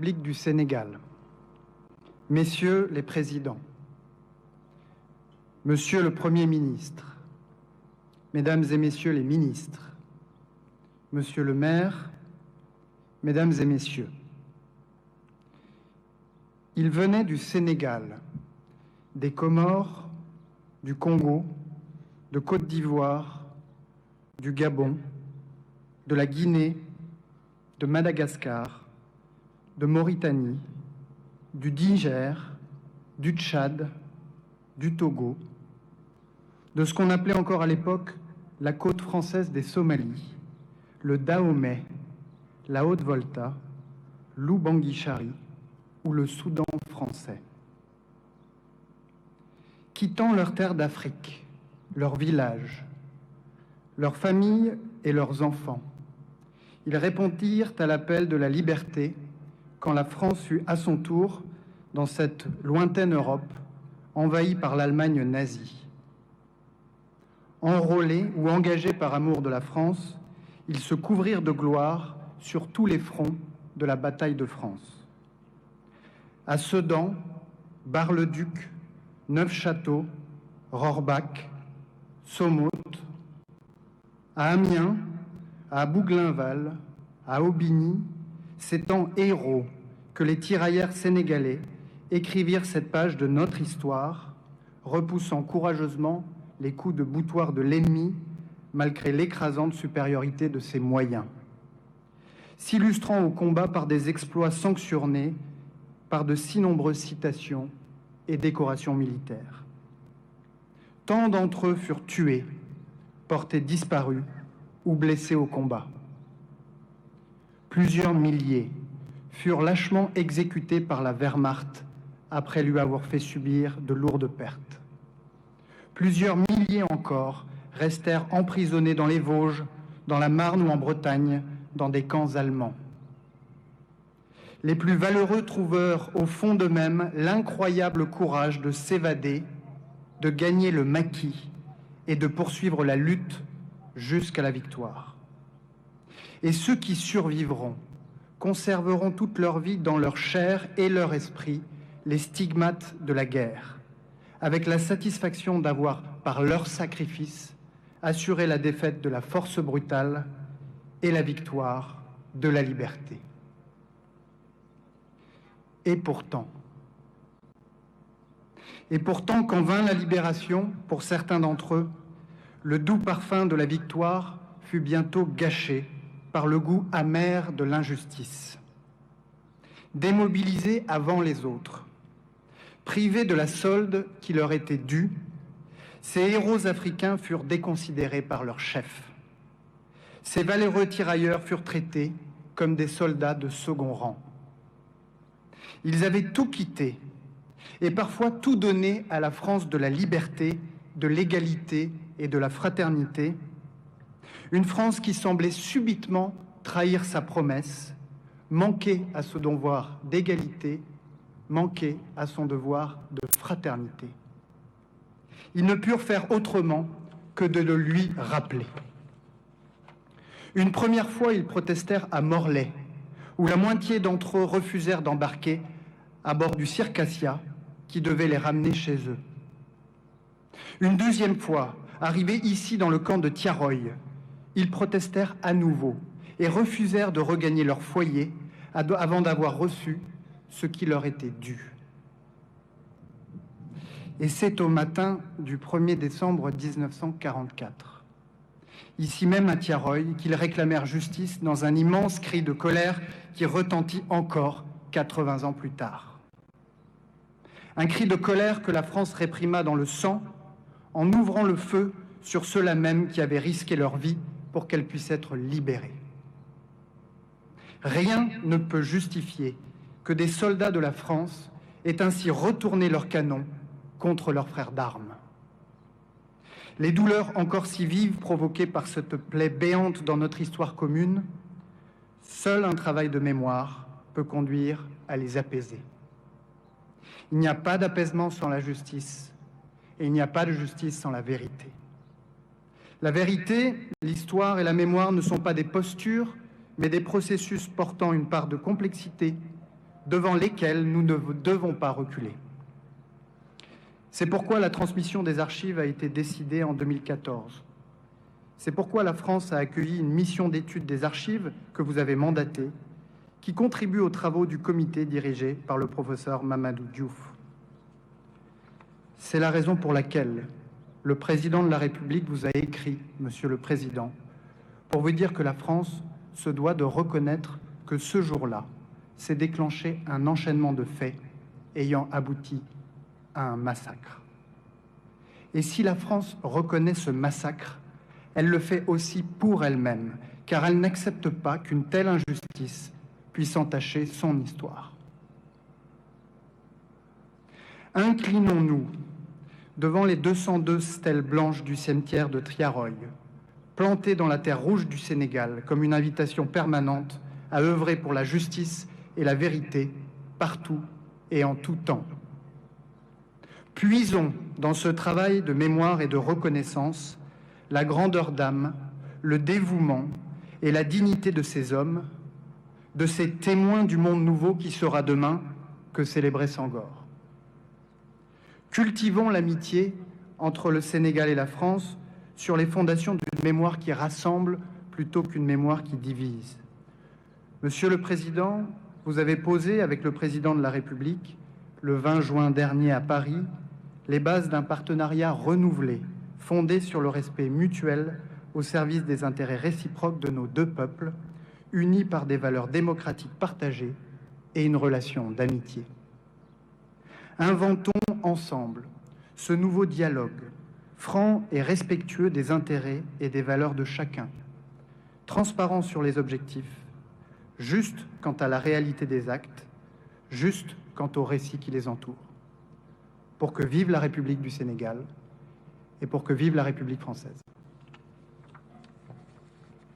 République du Sénégal, Messieurs les Présidents, Monsieur le Premier ministre, Mesdames et Messieurs les ministres, Monsieur le maire, Mesdames et Messieurs, ils venaient du Sénégal, des Comores, du Congo, de Côte d'Ivoire, du Gabon, de la Guinée, de Madagascar, de Mauritanie, du Niger, du Tchad, du Togo, de ce qu'on appelait encore à l'époque la côte française des Somalies, le Dahomey, la Haute-Volta, l'Oubangui-Chari ou le Soudan français. Quittant leurs terres d'Afrique, leurs villages, leurs familles et leurs enfants, ils répondirent à l'appel de la liberté quand la France fut à son tour, dans cette lointaine Europe, envahie par l'Allemagne nazie. Enrôlés ou engagés par amour de la France, ils se couvrirent de gloire sur tous les fronts de la bataille de France. À Sedan, Bar-le-Duc, Neufchâteau, Rohrbach, Sommoth, à Amiens, à Bouglin-Val, à Aubigny, c'est en héros que les tirailleurs sénégalais écrivirent cette page de notre histoire, repoussant courageusement les coups de boutoir de l'ennemi malgré l'écrasante supériorité de ses moyens, s'illustrant au combat par des exploits sanctionnés par de si nombreuses citations et décorations militaires. Tant d'entre eux furent tués, portés disparus ou blessés au combat. Plusieurs milliers furent lâchement exécutés par la Wehrmacht après lui avoir fait subir de lourdes pertes. Plusieurs milliers encore restèrent emprisonnés dans les Vosges, dans la Marne ou en Bretagne, dans des camps allemands. Les plus valeureux trouvèrent au fond d'eux-mêmes l'incroyable courage de s'évader, de gagner le maquis et de poursuivre la lutte jusqu'à la victoire. Et ceux qui survivront conserveront toute leur vie dans leur chair et leur esprit les stigmates de la guerre, avec la satisfaction d'avoir, par leur sacrifice, assuré la défaite de la force brutale et la victoire de la liberté. Et pourtant, quand vint la libération, pour certains d'entre eux, le doux parfum de la victoire fut bientôt gâché par le goût amer de l'injustice. Démobilisés avant les autres, privés de la solde qui leur était due, ces héros africains furent déconsidérés par leurs chefs. Ces valeureux tirailleurs furent traités comme des soldats de second rang. Ils avaient tout quitté et parfois tout donné à la France de la liberté, de l'égalité et de la fraternité, une France qui semblait subitement trahir sa promesse, manquer à son devoir d'égalité, manquer à son devoir de fraternité. Ils ne purent faire autrement que de le lui rappeler. Une première fois, ils protestèrent à Morlaix, où la moitié d'entre eux refusèrent d'embarquer à bord du Circassia qui devait les ramener chez eux. Une deuxième fois, arrivés ici dans le camp de Tiaroy, ils protestèrent à nouveau et refusèrent de regagner leur foyer avant d'avoir reçu ce qui leur était dû. Et c'est au matin du 1er décembre 1944, ici même à Tiaroy, qu'ils réclamèrent justice dans un immense cri de colère qui retentit encore 80 ans plus tard. Un cri de colère que la France réprima dans le sang en ouvrant le feu sur ceux-là même qui avaient risqué leur vie pour qu'elle puisse être libérée. Rien ne peut justifier que des soldats de la France aient ainsi retourné leurs canons contre leurs frères d'armes. Les douleurs encore si vives provoquées par cette plaie béante dans notre histoire commune, seul un travail de mémoire peut conduire à les apaiser. Il n'y a pas d'apaisement sans la justice, et il n'y a pas de justice sans la vérité. La vérité, l'histoire et la mémoire ne sont pas des postures, mais des processus portant une part de complexité, devant lesquels nous ne devons pas reculer. C'est pourquoi la transmission des archives a été décidée en 2014. C'est pourquoi la France a accueilli une mission d'étude des archives que vous avez mandatée, qui contribue aux travaux du comité dirigé par le professeur Mamadou Diouf. C'est la raison pour laquelle le président de la République vous a écrit, Monsieur le Président, pour vous dire que la France se doit de reconnaître que ce jour-là s'est déclenché un enchaînement de faits ayant abouti à un massacre. Et si la France reconnaît ce massacre, elle le fait aussi pour elle-même, car elle n'accepte pas qu'une telle injustice puisse entacher son histoire. Inclinons-nous devant les 202 stèles blanches du cimetière de Thiaroye, plantées dans la terre rouge du Sénégal comme une invitation permanente à œuvrer pour la justice et la vérité partout et en tout temps. Puisons dans ce travail de mémoire et de reconnaissance la grandeur d'âme, le dévouement et la dignité de ces hommes, de ces témoins du monde nouveau qui sera demain, que célébrait Senghor. Cultivons l'amitié entre le Sénégal et la France sur les fondations d'une mémoire qui rassemble plutôt qu'une mémoire qui divise. Monsieur le Président, vous avez posé avec le Président de la République, le 20 juin dernier à Paris, les bases d'un partenariat renouvelé, fondé sur le respect mutuel au service des intérêts réciproques de nos deux peuples, unis par des valeurs démocratiques partagées et une relation d'amitié. Inventons ensemble ce nouveau dialogue, franc et respectueux des intérêts et des valeurs de chacun, transparent sur les objectifs, juste quant à la réalité des actes, juste quant aux récits qui les entourent, pour que vive la République du Sénégal et pour que vive la République française.